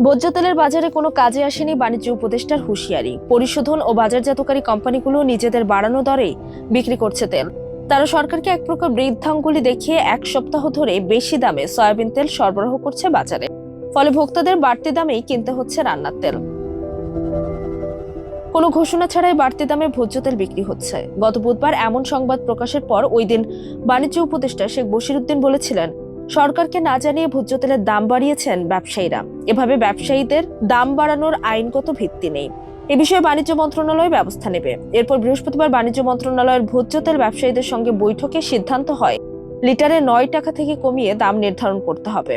ভোজ্য তেলের বাজারে কোনো কাজে আসেনি বাণিজ্য উপদেষ্টার হুঁশিয়ারি। পরিশোধন ও বাজারজাতকারী কোম্পানিগুলো নিজেদের বাড়ানো দরেই বিক্রি করছে তেল। তারা সরকারকে এক প্রকার বৃদ্ধাঙ্গুলি দেখিয়ে এক সপ্তাহ ধরে বেশি দামে সয়াবিন তেল সরবরাহ করছে বাজারে। ফলে ভোক্তাদের বাড়তি দামেই কিনতে হচ্ছে রান্নার তেল। কোনো ঘোষণা ছাড়াই বাড়তি দামে ভোজ্য তেল বিক্রি হচ্ছে। গত বুধবার এমন সংবাদ প্রকাশের পর ওই দিন বাণিজ্য উপদেষ্টা শেখ বশিরউদ্দিন বলেছিলেন, সরকারকে না জানিয়ে ভোজ্য তেলের দাম বাড়িয়েছেন ব্যবসায়ীরা। এভাবে ব্যবসায়ীদের দাম বাড়ানোর আইনগত ভিত্তি নেই। এ বিষয়ে বাণিজ্য মন্ত্রণালয় ব্যবস্থা নেবে। এরপর বৃহস্পতিবার বাণিজ্য মন্ত্রণালয়ের ভোজ্য তেল ব্যবসায়ীদের সঙ্গে বৈঠকে সিদ্ধান্ত হয় লিটারে 9 টাকা থেকে কমিয়ে দাম নির্ধারণ করতে হবে।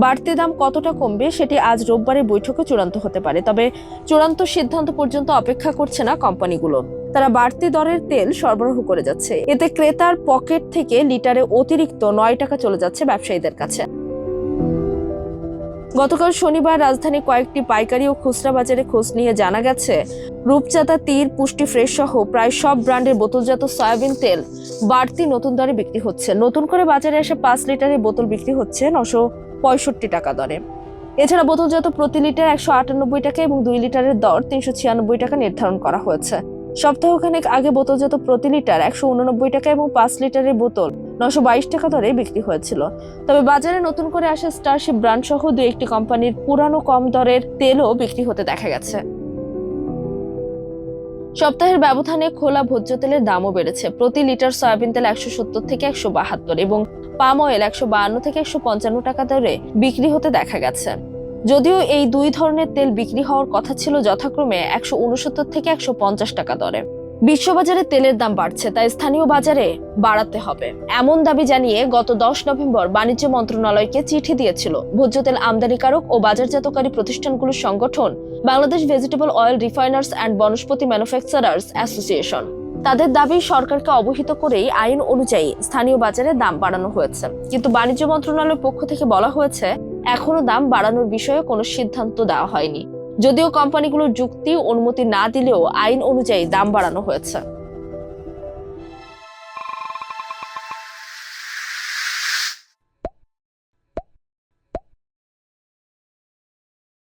বাড়তি দাম কতটা কমবে সেটি আজ রোববারের বৈঠকে চূড়ান্ত হতে পারে। তবে চূড়ান্ত সিদ্ধান্ত পর্যন্ত অপেক্ষা করছে না কোম্পানিগুলো। তারা বাড়তি দরের তেল সরবরাহ করে যাচ্ছে। এতে ক্রেতার পকেট থেকে লিটারে অতিরিক্ত 9 টাকা চলে যাচ্ছে ব্যবসায়ীদের কাছে। গতকাল শনিবার রাজধানী কয়েকটি পাইকারি ও খুচরা বাজারে খোঁজ নিয়ে জানা গেছে, রূপচাঁদা, তীর, পুষ্টি ফ্রেশ সহ প্রায় সব ব্র্যান্ডের বোতলজাত সয়াবিন তেল বাড়তি নতুন দরে বিক্রি হচ্ছে। নতুন করে বাজারে এসে 5 লিটারের বোতল বিক্রি হচ্ছে 965 টাকা দরে। এছাড়া বোতলজাত প্রতি লিটার 198 টাকা এবং 2 লিটারের দর 396 টাকা নির্ধারণ করা হয়েছে। সপ্তাহখানেক আগে বোতলজাত প্রতি লিটার 189 টাকা এবং 5 লিটারের বোতল 922 টাকা দরে বিক্রি হয়েছিল। তবে বাজারে নতুন করে আসা স্টারশিপ ব্র্যান্ড সহ 2-1টি কোম্পানির পুরানো কম দরের তেলও বিক্রি হতে দেখা গেছে। সপ্তাহের ব্যবধানে খোলা ভোজ্য তেলের দামও বেড়েছে। প্রতি লিটার সয়াবিন তেল 170 থেকে 172 এবং পাম অয়েল 152 থেকে 155 টাকা দরে বিক্রি হতে দেখা গেছে। যদিও এই দুই ধরনের তেল বিক্রি হওয়ার কথা ছিল যথাক্রমে 169 থেকে 150 টাকা দরে। বিশ্ববাজারে তেলের দাম বাড়ছে, তাই স্থানীয় বাজারে বাড়াতে হবে, এমন দাবি জানিয়ে গত 10 নভেম্বর বাণিজ্য মন্ত্রণালয়কে চিঠি দিয়েছিল ভোজ্য তেল আমদানিকারক ও বাজারজাতকারী প্রতিষ্ঠানগুলোর সংগঠন Bangladesh vegetable oil refiners and vanaspati manufacturers association. তাদের দাবি সরকারকে অবহিত করেই আইন অনুযায়ী স্থানীয় বাজারে দাম বাড়ানো হয়েছে। কিন্তু বাণিজ্য মন্ত্রণালয়ের পক্ষ থেকে বলা হয়েছে, এখনো দাম বাড়ানোর বিষয়ে কোনো সিদ্ধান্ত দেওয়া হয়নি। যদিও কোম্পানিগুলোর যুক্তি অনুমতি না দিলেও আইন অনুযায়ী দাম বাড়ানো হয়েছে।